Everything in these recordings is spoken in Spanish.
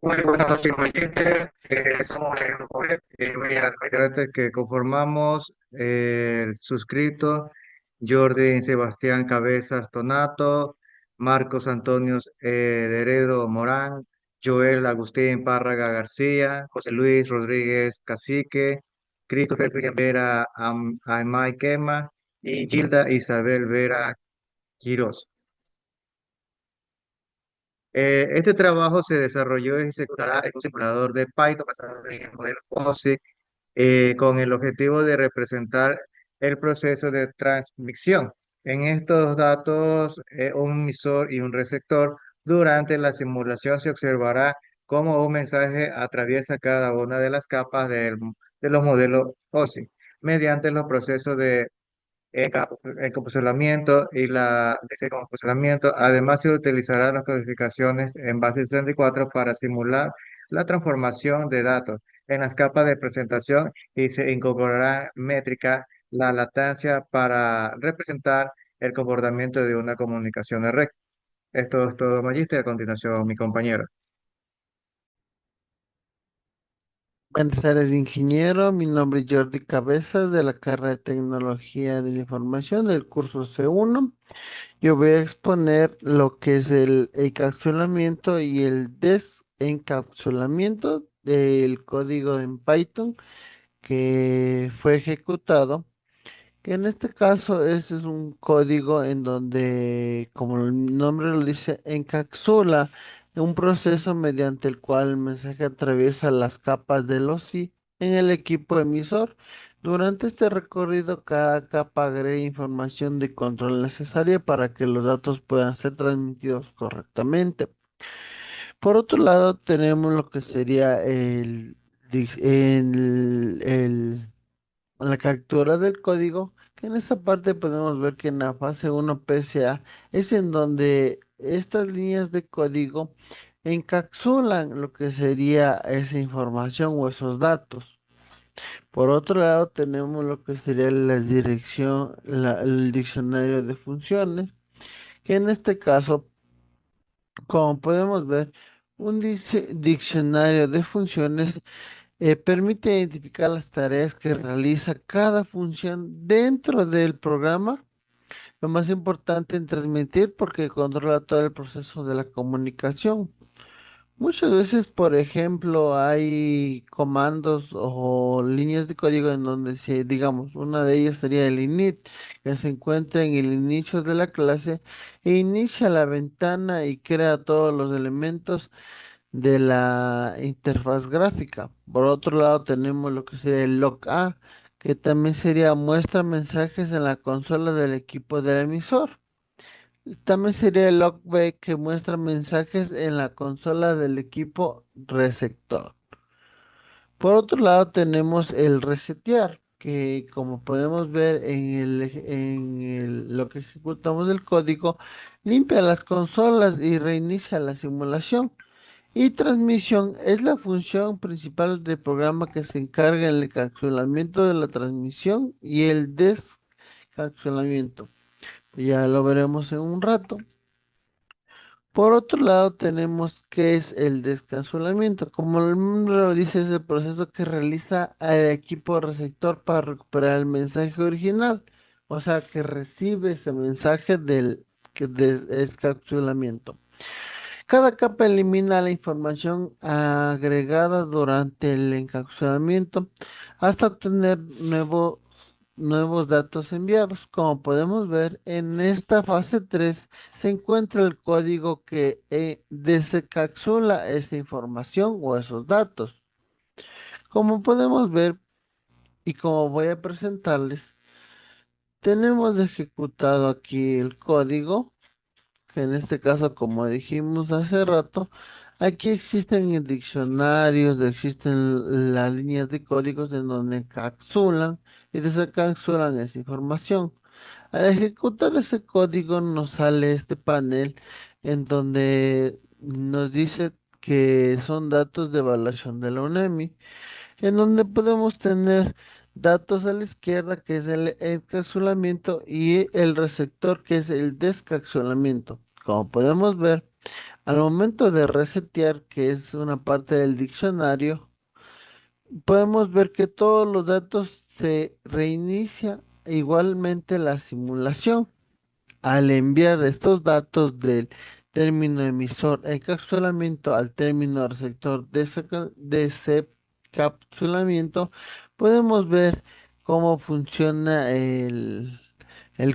Muy buenas noches, oyentes. Somos el grupo B. Voy a reiterarte que conformamos el suscrito Jordi Sebastián Cabezas Tonato, Marcos Antonio de Heredo Morán, Joel Agustín Párraga García, José Luis Rodríguez Cacique, Christopher William Vera Aymay Quema y Gilda Isabel Vera Quirós. Este trabajo se desarrolló y se ejecutará en un simulador de Python basado en el modelo POSIX con el objetivo de representar el proceso de transmisión. En estos datos, un emisor y un receptor, durante la simulación se observará cómo un mensaje atraviesa cada una de las capas de los modelos POSIX mediante los procesos de encapsulamiento y ese encapsulamiento. Además, se utilizarán las codificaciones en base 64 para simular la transformación de datos en las capas de presentación y se incorporará métrica, la latencia para representar el comportamiento de una comunicación de red. Esto es todo, Magíster. A continuación, mi compañero. Buenas tardes, ingeniero. Mi nombre es Jordi Cabezas de la carrera de Tecnología de la Información del curso C1. Yo voy a exponer lo que es el encapsulamiento y el desencapsulamiento del código en Python que fue ejecutado. Que en este caso, este es un código en donde, como el nombre lo dice, encapsula un proceso mediante el cual el mensaje atraviesa las capas del OSI en el equipo emisor. Durante este recorrido, cada capa agrega información de control necesaria para que los datos puedan ser transmitidos correctamente. Por otro lado, tenemos lo que sería la captura del código, que en esta parte podemos ver que en la fase 1 PSA es en donde estas líneas de código encapsulan lo que sería esa información o esos datos. Por otro lado, tenemos lo que sería el diccionario de funciones, que en este caso, como podemos ver, un diccionario de funciones permite identificar las tareas que realiza cada función dentro del programa. Lo más importante en transmitir porque controla todo el proceso de la comunicación. Muchas veces, por ejemplo, hay comandos o líneas de código en donde digamos, una de ellas sería el init, que se encuentra en el inicio de la clase e inicia la ventana y crea todos los elementos de la interfaz gráfica. Por otro lado, tenemos lo que sería el log A, que también sería muestra mensajes en la consola del equipo del emisor. También sería el log B, que muestra mensajes en la consola del equipo receptor. Por otro lado, tenemos el resetear, que como podemos ver lo que ejecutamos del código, limpia las consolas y reinicia la simulación. Y transmisión es la función principal del programa que se encarga del encapsulamiento de la transmisión y el descapsulamiento. Ya lo veremos en un rato. Por otro lado, tenemos qué es el descapsulamiento. Como el nombre lo dice, es el proceso que realiza el equipo receptor para recuperar el mensaje original. O sea, que recibe ese mensaje del descapsulamiento. Cada capa elimina la información agregada durante el encapsulamiento hasta obtener nuevos datos enviados. Como podemos ver, en esta fase 3 se encuentra el código que desencapsula esa información o esos datos. Como podemos ver y como voy a presentarles, tenemos ejecutado aquí el código. En este caso, como dijimos hace rato, aquí existen diccionarios, existen las líneas de códigos en donde encapsulan y desencapsulan esa información. Al ejecutar ese código nos sale este panel en donde nos dice que son datos de evaluación de la UNEMI, en donde podemos tener datos a la izquierda, que es el encapsulamiento, y el receptor, que es el descapsulamiento. Como podemos ver, Al momento de resetear, que es una parte del diccionario, podemos ver que todos los datos se reinicia igualmente la simulación. Al enviar estos datos del término emisor encapsulamiento al término receptor desencapsulamiento, podemos ver cómo funciona el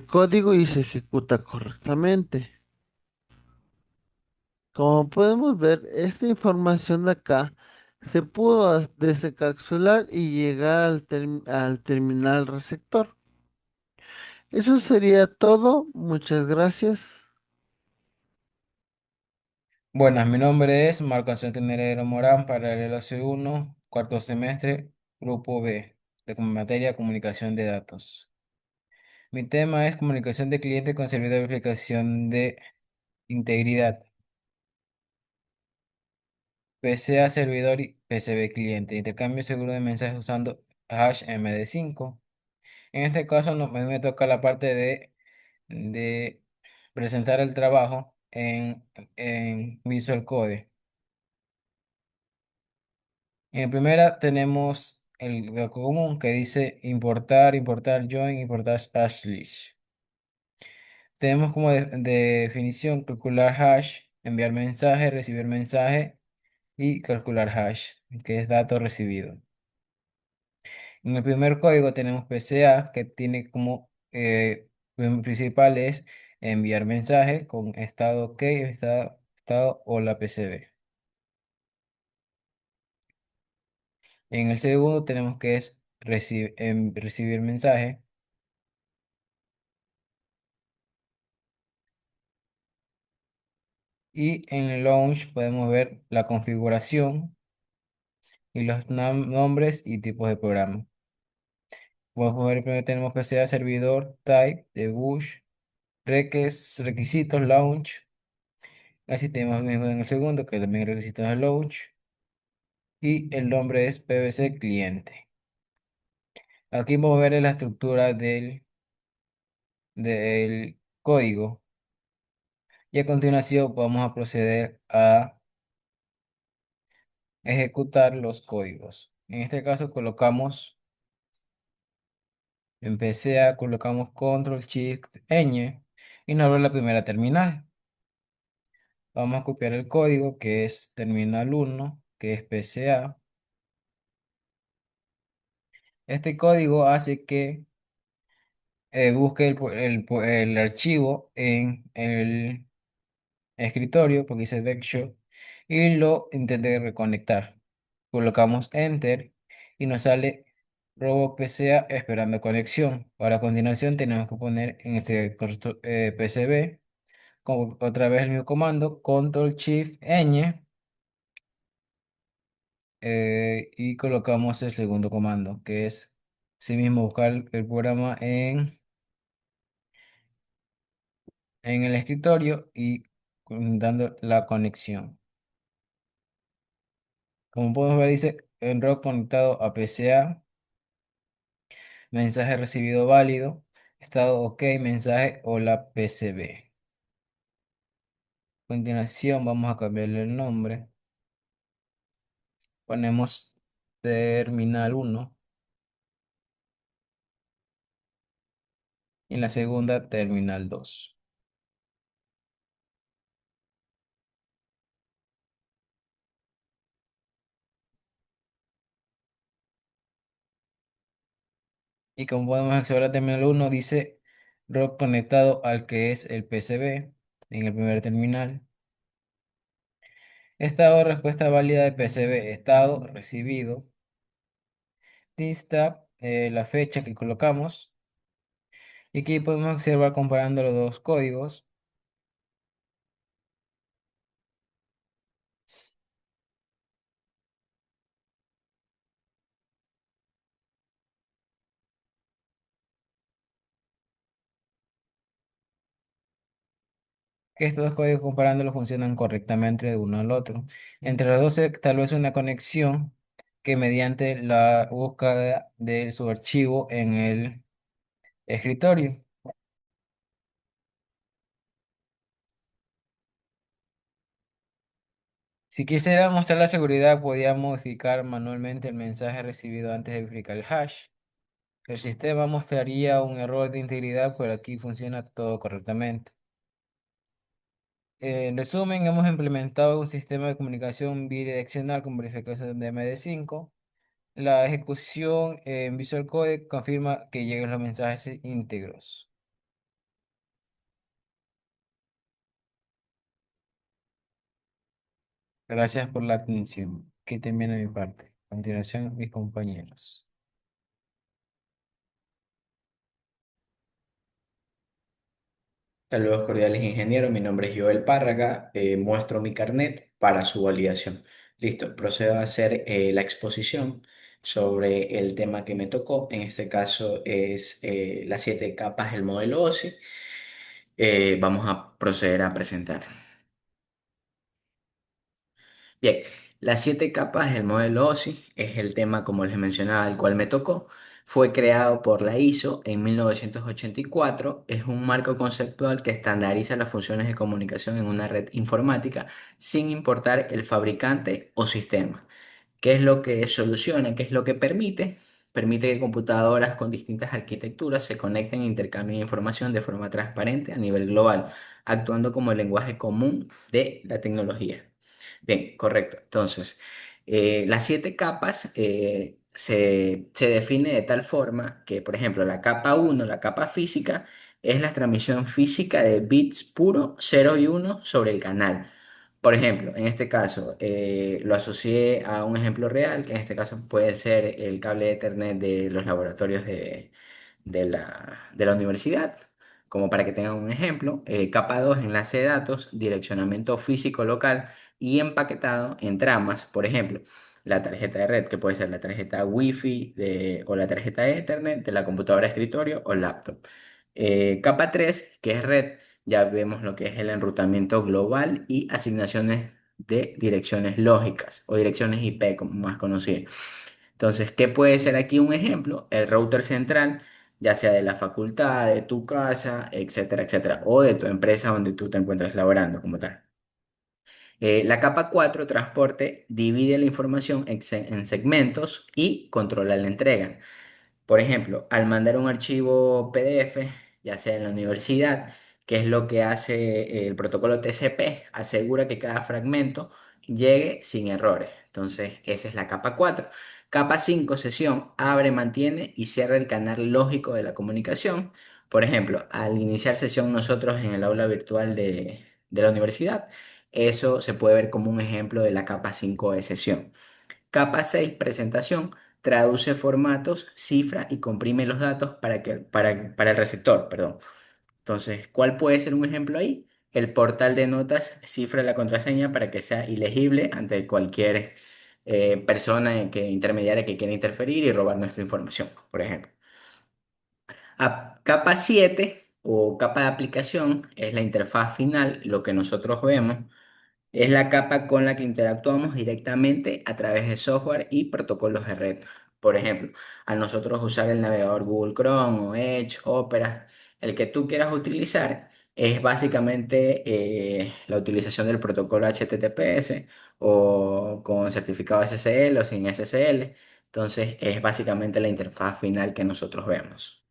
código y se ejecuta correctamente. Como podemos ver, esta información de acá se pudo desencapsular y llegar al terminal receptor. Eso sería todo. Muchas gracias. Buenas, mi nombre es Marco Antonio Tenerero Morán, paralelo C1, cuarto semestre, grupo B, de materia comunicación de datos. Mi tema es comunicación de cliente con servidor de verificación de integridad, PCA servidor y PCB cliente, intercambio seguro de mensajes usando hash MD5. En este caso a mí me toca la parte de presentar el trabajo en Visual Code. En primera tenemos lo común que dice importar, importar join, importar hashlist. Tenemos como definición calcular hash, enviar mensaje, recibir mensaje y calcular hash, que es dato recibido. En el primer código tenemos PCA, que tiene como principal es enviar mensaje con estado OK, estado hola PCB. En el segundo tenemos que es recibir mensaje. Y en el launch podemos ver la configuración y los nombres y tipos de programa. Podemos ver primero tenemos PCA servidor, type, debug, requisitos, launch. Así tenemos lo mismo en el segundo, que también requisitos de launch. Y el nombre es PVC cliente. Aquí vamos a ver la estructura del código. Y a continuación vamos a proceder a ejecutar los códigos. En este caso colocamos en PCA colocamos Control Shift ñ y nos abre la primera terminal. Vamos a copiar el código que es terminal 1, que es PCA. Este código hace que busque el archivo en el escritorio, porque dice Vector, y lo intente reconectar. Colocamos Enter y nos sale Robo PCA esperando conexión. Ahora a continuación tenemos que poner en este PCB otra vez el mismo comando, Control Shift ñ, y colocamos el segundo comando, que es sí mismo buscar el programa en el escritorio y dando la conexión. Como podemos ver, dice Enroll conectado a PCA, mensaje recibido válido, estado OK, mensaje hola PCB. A continuación vamos a cambiarle el nombre. Ponemos terminal 1 y en la segunda terminal 2. Y como podemos acceder al terminal 1, dice ROP conectado al que es el PCB en el primer terminal. Estado de respuesta válida de PCB, estado recibido. Dista, la fecha que colocamos. Y aquí podemos observar comparando los dos códigos. Que estos dos códigos comparándolos funcionan correctamente de uno al otro. Entre los dos se establece una conexión que mediante la búsqueda de su archivo en el escritorio. Si quisiera mostrar la seguridad, podía modificar manualmente el mensaje recibido antes de verificar el hash. El sistema mostraría un error de integridad, pero aquí funciona todo correctamente. En resumen, hemos implementado un sistema de comunicación bidireccional con verificación de MD5. La ejecución en Visual Codec confirma que lleguen los mensajes íntegros. Gracias por la atención. Que termina mi parte. A continuación, mis compañeros. Saludos cordiales, ingeniero. Mi nombre es Joel Párraga. Muestro mi carnet para su validación. Listo, procedo a hacer la exposición sobre el tema que me tocó. En este caso es las 7 capas del modelo OSI. Vamos a proceder a presentar. Bien, las 7 capas del modelo OSI es el tema, como les mencionaba, el cual me tocó. Fue creado por la ISO en 1984. Es un marco conceptual que estandariza las funciones de comunicación en una red informática sin importar el fabricante o sistema. ¿Qué es lo que soluciona? ¿Qué es lo que permite? Permite que computadoras con distintas arquitecturas se conecten e intercambien información de forma transparente a nivel global, actuando como el lenguaje común de la tecnología. Bien, correcto. Entonces, las 7 capas se define de tal forma que, por ejemplo, la capa uno, la capa física, es la transmisión física de bits puro 0 y 1 sobre el canal. Por ejemplo, en este caso, lo asocié a un ejemplo real, que en este caso puede ser el cable de Ethernet de los laboratorios de la universidad. Como para que tengan un ejemplo, capa 2 enlace de datos, direccionamiento físico local y empaquetado en tramas. Por ejemplo, la tarjeta de red, que puede ser la tarjeta Wi-Fi o la tarjeta de Ethernet de la computadora de escritorio o laptop. Capa 3 que es red, ya vemos lo que es el enrutamiento global y asignaciones de direcciones lógicas o direcciones IP, como más conocidas. Entonces, ¿qué puede ser aquí un ejemplo? El router central, ya sea de la facultad, de tu casa, etcétera, etcétera, o de tu empresa donde tú te encuentras laborando como tal. La capa 4 transporte, divide la información en segmentos y controla la entrega. Por ejemplo, al mandar un archivo PDF, ya sea en la universidad, ¿qué es lo que hace el protocolo TCP? Asegura que cada fragmento llegue sin errores. Entonces, esa es la capa 4. Capa 5, sesión, abre, mantiene y cierra el canal lógico de la comunicación. Por ejemplo, al iniciar sesión nosotros en el aula virtual de la universidad, eso se puede ver como un ejemplo de la capa 5 de sesión. Capa 6 presentación, traduce formatos, cifra y comprime los datos para el receptor, perdón. Entonces, ¿cuál puede ser un ejemplo ahí? El portal de notas cifra la contraseña para que sea ilegible ante cualquier persona intermediaria que quiera interferir y robar nuestra información, por ejemplo. Capa 7 o capa de aplicación es la interfaz final, lo que nosotros vemos. Es la capa con la que interactuamos directamente a través de software y protocolos de red. Por ejemplo, a nosotros usar el navegador Google Chrome o Edge, Opera, el que tú quieras utilizar, es básicamente la utilización del protocolo HTTPS o con certificado SSL o sin SSL. Entonces, es básicamente la interfaz final que nosotros vemos.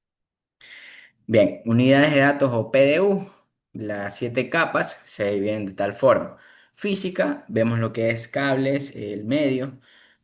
Bien, unidades de datos o PDU, las 7 capas se dividen de tal forma. Física, vemos lo que es cables, el medio,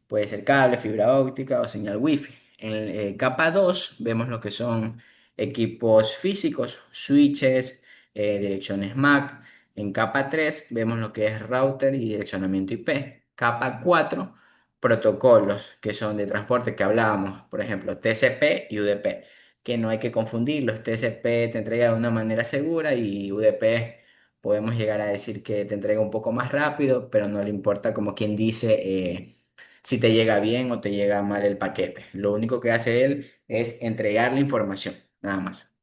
puede ser cable, fibra óptica o señal Wi-Fi. En capa 2 vemos lo que son equipos físicos, switches, direcciones MAC. En capa 3 vemos lo que es router y direccionamiento IP. Capa 4 protocolos que son de transporte que hablábamos, por ejemplo, TCP y UDP que no hay que confundirlos. TCP te entrega de una manera segura y UDP podemos llegar a decir que te entrega un poco más rápido, pero no le importa como quien dice si te llega bien o te llega mal el paquete. Lo único que hace él es entregar la información, nada más.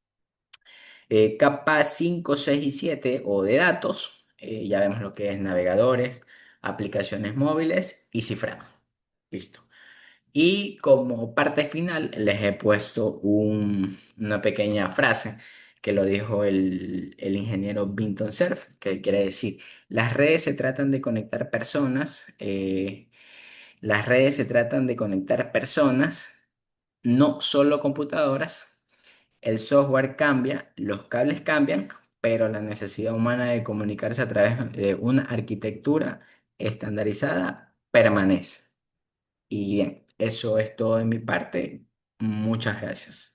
Capa 5, 6 y 7 o de datos, ya vemos lo que es navegadores, aplicaciones móviles y cifrado. Listo. Y como parte final les he puesto una pequeña frase que lo dijo el ingeniero Vinton Cerf, que quiere decir, las redes se tratan de conectar personas, las redes se tratan de conectar personas, no solo computadoras. El software cambia, los cables cambian, pero la necesidad humana de comunicarse a través de una arquitectura estandarizada permanece. Y bien, eso es todo de mi parte. Muchas gracias.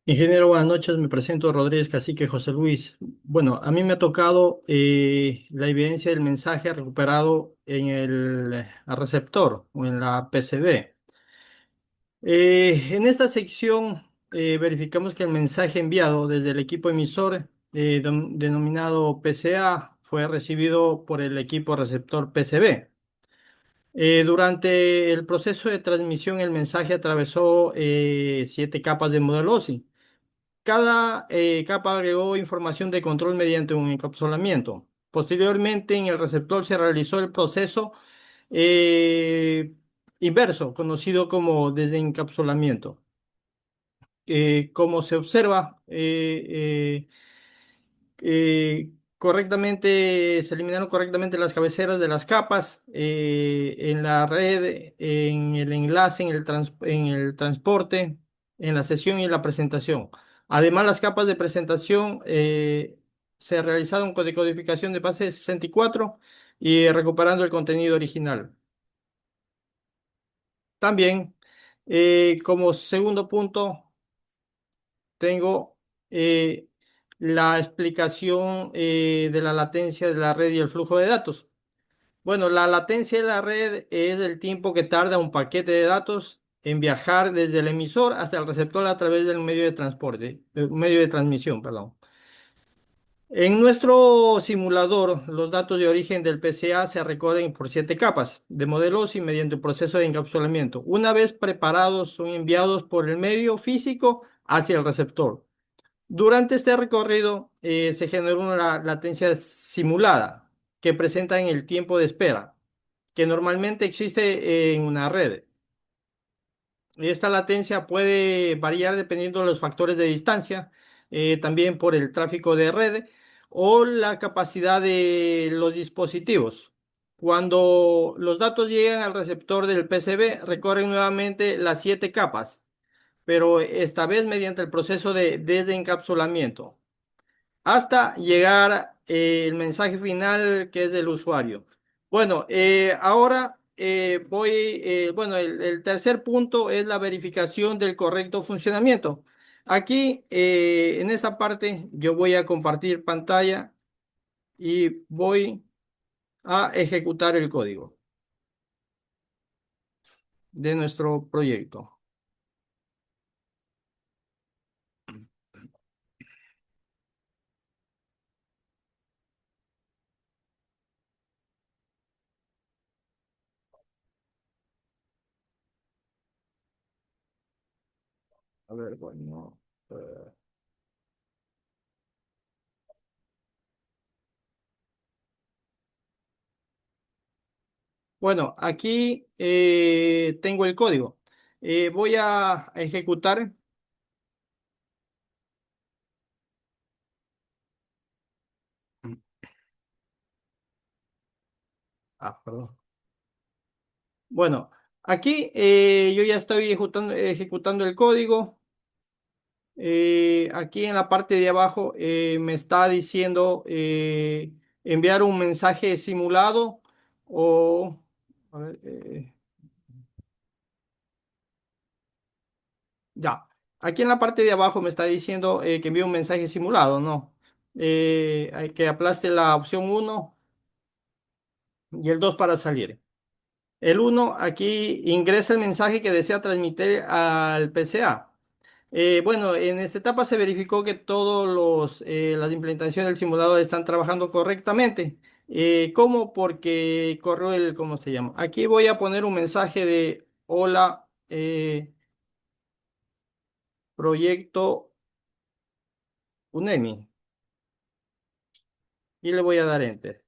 Ingeniero, buenas noches. Me presento Rodríguez Cacique José Luis. Bueno, a mí me ha tocado la evidencia del mensaje recuperado en el receptor o en la PCB. En esta sección verificamos que el mensaje enviado desde el equipo emisor denominado PCA fue recibido por el equipo receptor PCB. Durante el proceso de transmisión, el mensaje atravesó 7 capas de modelo OSI. Cada capa agregó información de control mediante un encapsulamiento. Posteriormente, en el receptor se realizó el proceso eh, inverso, conocido como desencapsulamiento. Como se observa, se eliminaron correctamente las cabeceras de las capas en la red, en el enlace, en el transporte, en la sesión y en la presentación. Además, las capas de presentación se realizaron con decodificación de base 64 y recuperando el contenido original. También, como segundo punto, tengo la explicación de la latencia de la red y el flujo de datos. Bueno, la latencia de la red es el tiempo que tarda un paquete de datos en viajar desde el emisor hasta el receptor a través del medio de transporte, medio de transmisión, perdón. En nuestro simulador, los datos de origen del PCA se recogen por 7 capas de modelos y mediante un proceso de encapsulamiento. Una vez preparados, son enviados por el medio físico hacia el receptor. Durante este recorrido se generó una latencia simulada que presenta en el tiempo de espera, que normalmente existe en una red. Esta latencia puede variar dependiendo de los factores de distancia, también por el tráfico de red o la capacidad de los dispositivos. Cuando los datos llegan al receptor del PCB, recorren nuevamente las 7 capas, pero esta vez mediante el proceso de desencapsulamiento hasta llegar el mensaje final que es del usuario. Bueno, ahora bueno, el tercer punto es la verificación del correcto funcionamiento. Aquí, en esa parte, yo voy a compartir pantalla y voy a ejecutar el código de nuestro proyecto. A ver, bueno. Bueno, aquí tengo el código. Voy a ejecutar. Perdón. Bueno, aquí yo ya estoy ejecutando el código. Aquí en la parte de abajo me está diciendo enviar un mensaje simulado o... a ver, ya. Aquí en la parte de abajo me está diciendo que envíe un mensaje simulado, ¿no? Hay que aplaste la opción 1 y el 2 para salir. El 1 aquí ingresa el mensaje que desea transmitir al PCA. Bueno, en esta etapa se verificó que todas las implementaciones del simulador están trabajando correctamente. ¿Cómo? Porque corrió ¿cómo se llama? Aquí voy a poner un mensaje de hola, proyecto UNEMI y le voy a dar enter.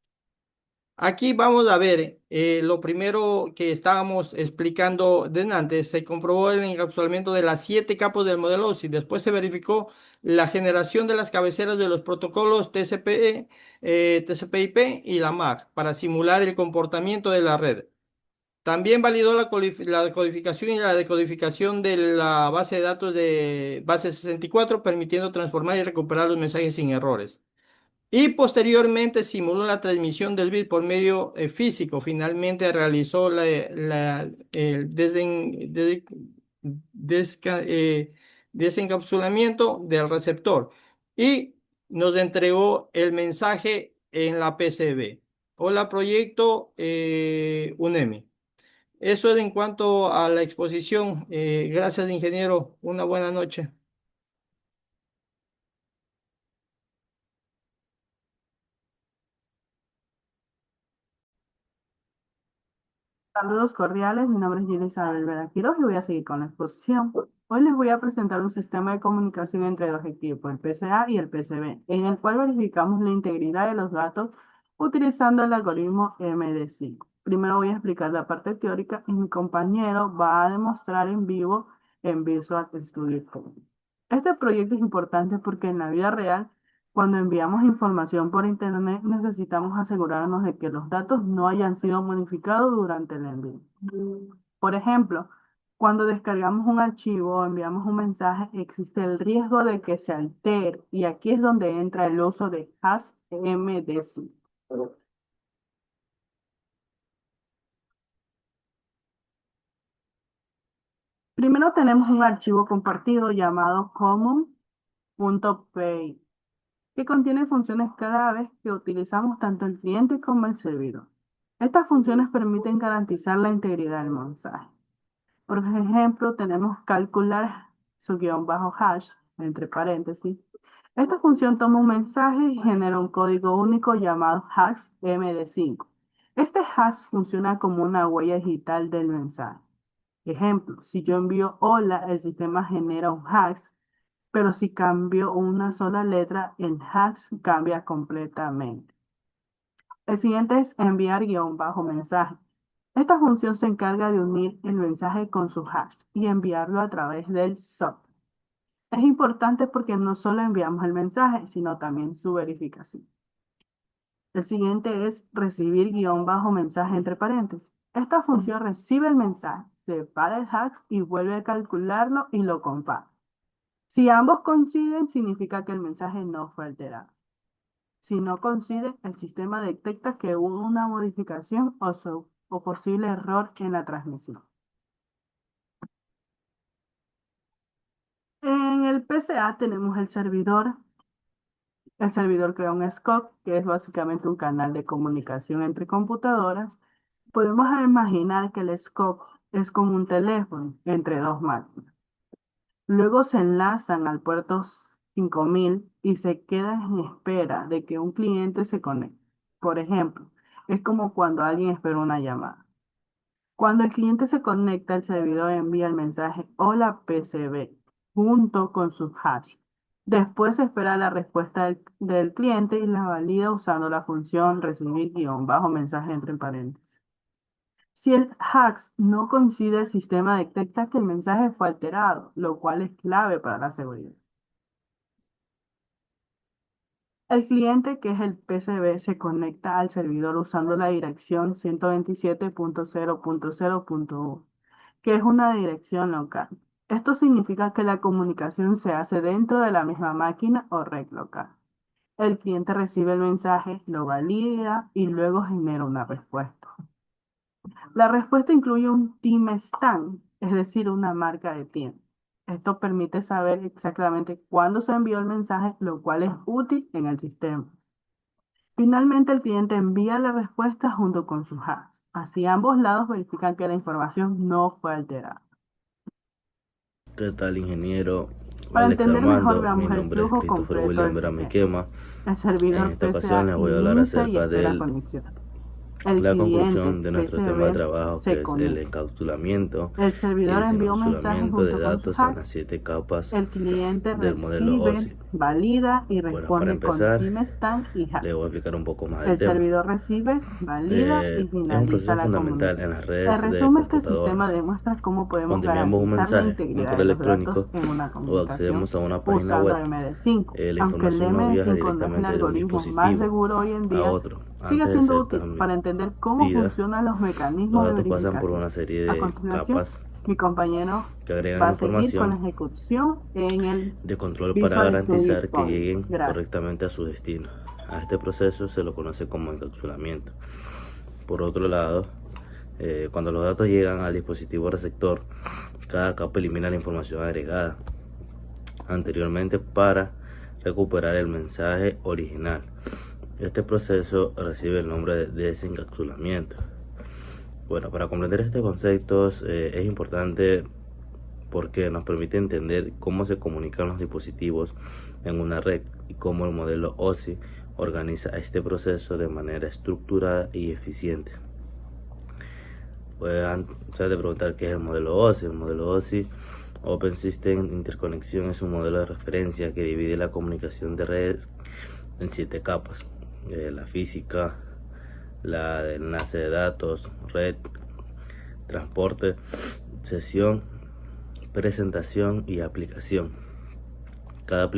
Aquí vamos a ver, lo primero que estábamos explicando delante, se comprobó el encapsulamiento de las 7 capas del modelo OSI. Después se verificó la generación de las cabeceras de los protocolos TCP, TCP/IP y la MAC para simular el comportamiento de la red. También validó la codificación y la decodificación de la base de datos de base 64, permitiendo transformar y recuperar los mensajes sin errores. Y posteriormente simuló la transmisión del bit por medio físico. Finalmente realizó el desca- eh, desencapsulamiento del receptor y nos entregó el mensaje en la PCB. Hola, proyecto UNEMI. Eso es en cuanto a la exposición. Gracias, ingeniero. Una buena noche. Saludos cordiales, mi nombre es Gina Isabel Vera Quiroz y voy a seguir con la exposición. Hoy les voy a presentar un sistema de comunicación entre dos equipos, el PCA y el PCB, en el cual verificamos la integridad de los datos utilizando el algoritmo MD5. Primero voy a explicar la parte teórica y mi compañero va a demostrar en vivo en Visual Studio Code. Este proyecto es importante porque en la vida real cuando enviamos información por Internet, necesitamos asegurarnos de que los datos no hayan sido modificados durante el envío. Por ejemplo, cuando descargamos un archivo o enviamos un mensaje, existe el riesgo de que se altere y aquí es donde entra el uso de hash MD5. Primero tenemos un archivo compartido llamado common.py que contiene funciones claves que utilizamos tanto el cliente como el servidor. Estas funciones permiten garantizar la integridad del mensaje. Por ejemplo, tenemos calcular su guión bajo hash, entre paréntesis. Esta función toma un mensaje y genera un código único llamado hash MD5. Este hash funciona como una huella digital del mensaje. Ejemplo, si yo envío hola, el sistema genera un hash, pero si cambio una sola letra, el hash cambia completamente. El siguiente es enviar guión bajo mensaje. Esta función se encarga de unir el mensaje con su hash y enviarlo a través del socket. Es importante porque no solo enviamos el mensaje, sino también su verificación. El siguiente es recibir guión bajo mensaje entre paréntesis. Esta función recibe el mensaje, separa el hash y vuelve a calcularlo y lo compara. Si ambos coinciden, significa que el mensaje no fue alterado. Si no coincide, el sistema detecta que hubo una modificación o posible error en la transmisión. En el PCA tenemos el servidor. El servidor crea un SCOP, que es básicamente un canal de comunicación entre computadoras. Podemos imaginar que el SCOP es como un teléfono entre dos máquinas. Luego se enlazan al puerto 5000 y se queda en espera de que un cliente se conecte. Por ejemplo, es como cuando alguien espera una llamada. Cuando el cliente se conecta, el servidor envía el mensaje Hola PCB junto con su hash. Después se espera la respuesta del cliente y la valida usando la función recibir guión bajo mensaje entre paréntesis. Si el hash no coincide, el sistema detecta que el mensaje fue alterado, lo cual es clave para la seguridad. El cliente, que es el PCB, se conecta al servidor usando la dirección 127.0.0.1, que es una dirección local. Esto significa que la comunicación se hace dentro de la misma máquina o red local. El cliente recibe el mensaje, lo valida y luego genera una respuesta. La respuesta incluye un timestamp, es decir, una marca de tiempo. Esto permite saber exactamente cuándo se envió el mensaje, lo cual es útil en el sistema. Finalmente, el cliente envía la respuesta junto con su hash. Así ambos lados verifican que la información no fue alterada. ¿Qué tal, ingeniero Para Alex entender mejor, Armando? Mi veamos el nombre es flujo Christopher completo William del Vera sistema. Miquema. El En servidor esta ocasión PCA les voy a hablar inicia y acerca espera del conexión. El La cliente conclusión de nuestro tema de recibe, trabajo, se que es el conecta. encapsulamiento El y servidor envió un mensaje desencapsulamiento de junto con sus datos en las hacks. 7 capas El cliente del modelo recibe, OSI. valida y Bueno, para responde con empezar, timestamp y les voy a hacks. explicar un poco más del El tema. servidor recibe, valida y Es un finaliza proceso la fundamental en comunicación. las En redes de resumen, este sistema computadoras. demuestra cómo podemos Cuando enviamos un garantizar la mensaje, un integridad correo de los datos electrónico en una o comunicación accedemos a una página usando web, MD5. la Aunque el información no viaja MD5 no es el directamente de un algoritmo más dispositivo seguro hoy en a día, otro sigue antes de siendo ser útil para entender cómo transmitida. funcionan los Los mecanismos de datos pasan por verificación. una serie A de continuación, capas mi compañero que va agregan a seguir con la información ejecución en el de control para Visual Studio garantizar que Code. lleguen Gracias. correctamente a su destino. A este proceso se lo conoce como encapsulamiento. Por otro lado, cuando los datos llegan al dispositivo receptor, cada capa elimina la información agregada anteriormente para recuperar el mensaje original. Este proceso recibe el nombre de desencapsulamiento. Bueno, para comprender estos conceptos es importante porque nos permite entender cómo se comunican los dispositivos en una red y cómo el modelo OSI organiza este proceso de manera estructurada y eficiente. Pueden de preguntar qué es el modelo OSI. El modelo OSI, Open System Interconexión, es un modelo de referencia que divide la comunicación de redes en 7 capas: la física, la de enlace de datos, red, transporte, sesión, presentación y aplicación. Cada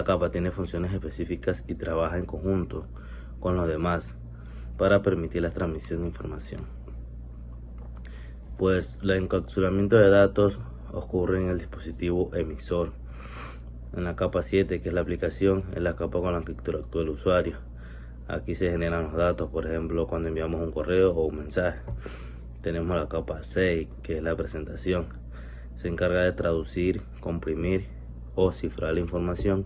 capa tiene funciones específicas y trabaja en conjunto con los demás para permitir la transmisión de información. Pues el encapsulamiento de datos ocurre en el dispositivo emisor. En la capa 7, que es la aplicación, es la capa con la que interactúa el usuario. Aquí se generan los datos, por ejemplo, cuando enviamos un correo o un mensaje. Tenemos la capa 6, que es la presentación. Se encarga de traducir, comprimir o cifrar la información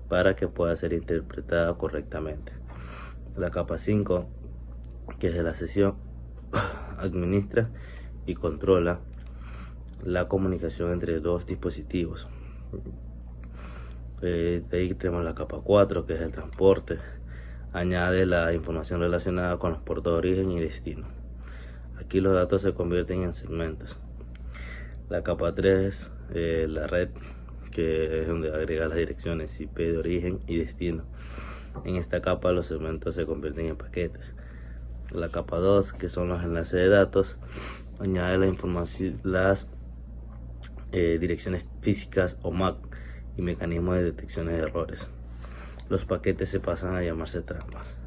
para que pueda ser interpretada correctamente. La capa 5, que es de la sesión, administra y controla la comunicación entre dos dispositivos. De ahí tenemos la capa 4, que es el transporte. Añade la información relacionada con los puertos de origen y destino. Aquí los datos se convierten en segmentos. La capa 3, la red, que es donde agrega las direcciones IP de origen y destino. En esta capa los segmentos se convierten en paquetes. La capa 2, que son los enlaces de datos, añade la información, las direcciones físicas o MAC y mecanismos de detección de errores. Los paquetes se pasan a llamarse trampas.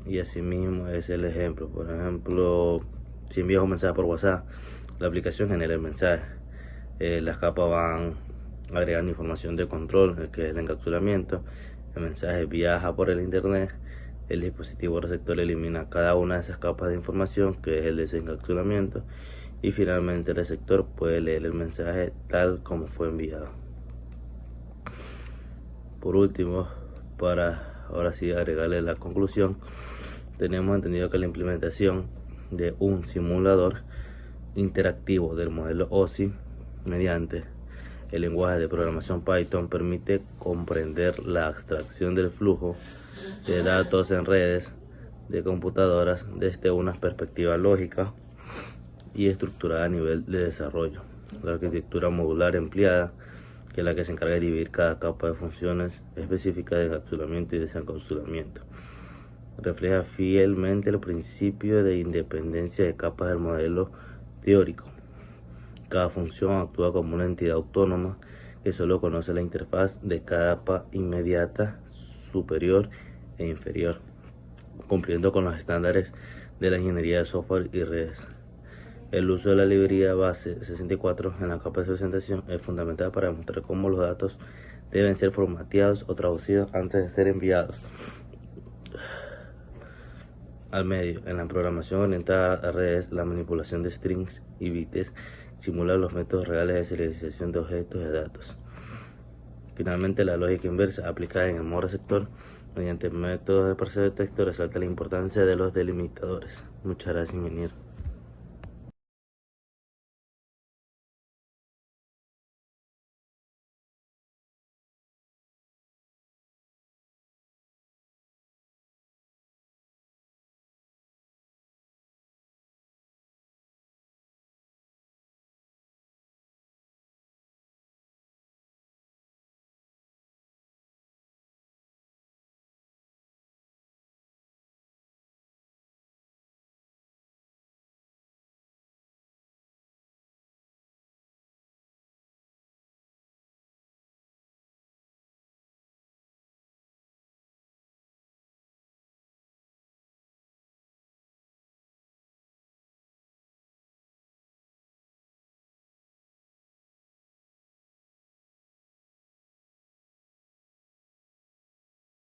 Y así mismo es el ejemplo. Por ejemplo, si envías un mensaje por WhatsApp, la aplicación genera el mensaje. Las capas van agregando información de control, que es el encapsulamiento. El mensaje viaja por el internet. El dispositivo receptor elimina cada una de esas capas de información, que es el desencapsulamiento. Y finalmente el receptor puede leer el mensaje tal como fue enviado. Por último, para ahora sí agregarle la conclusión, tenemos entendido que la implementación de un simulador interactivo del modelo OSI mediante el lenguaje de programación Python permite comprender la abstracción del flujo de datos en redes de computadoras desde una perspectiva lógica y estructurada a nivel de desarrollo. La arquitectura modular empleada, que es la que se encarga de dividir cada capa de funciones específicas de encapsulamiento y desencapsulamiento, refleja fielmente el principio de independencia de capas del modelo teórico. Cada función actúa como una entidad autónoma que solo conoce la interfaz de cada capa inmediata, superior e inferior, cumpliendo con los estándares de la ingeniería de software y redes. El uso de la librería base 64 en la capa de presentación es fundamental para demostrar cómo los datos deben ser formateados o traducidos antes de ser enviados al medio. En la programación orientada a redes, la manipulación de strings y bytes simula los métodos reales de serialización de objetos de datos. Finalmente, la lógica inversa aplicada en el modo receptor mediante métodos de proceso de texto resalta la importancia de los delimitadores. Muchas gracias, ingeniero.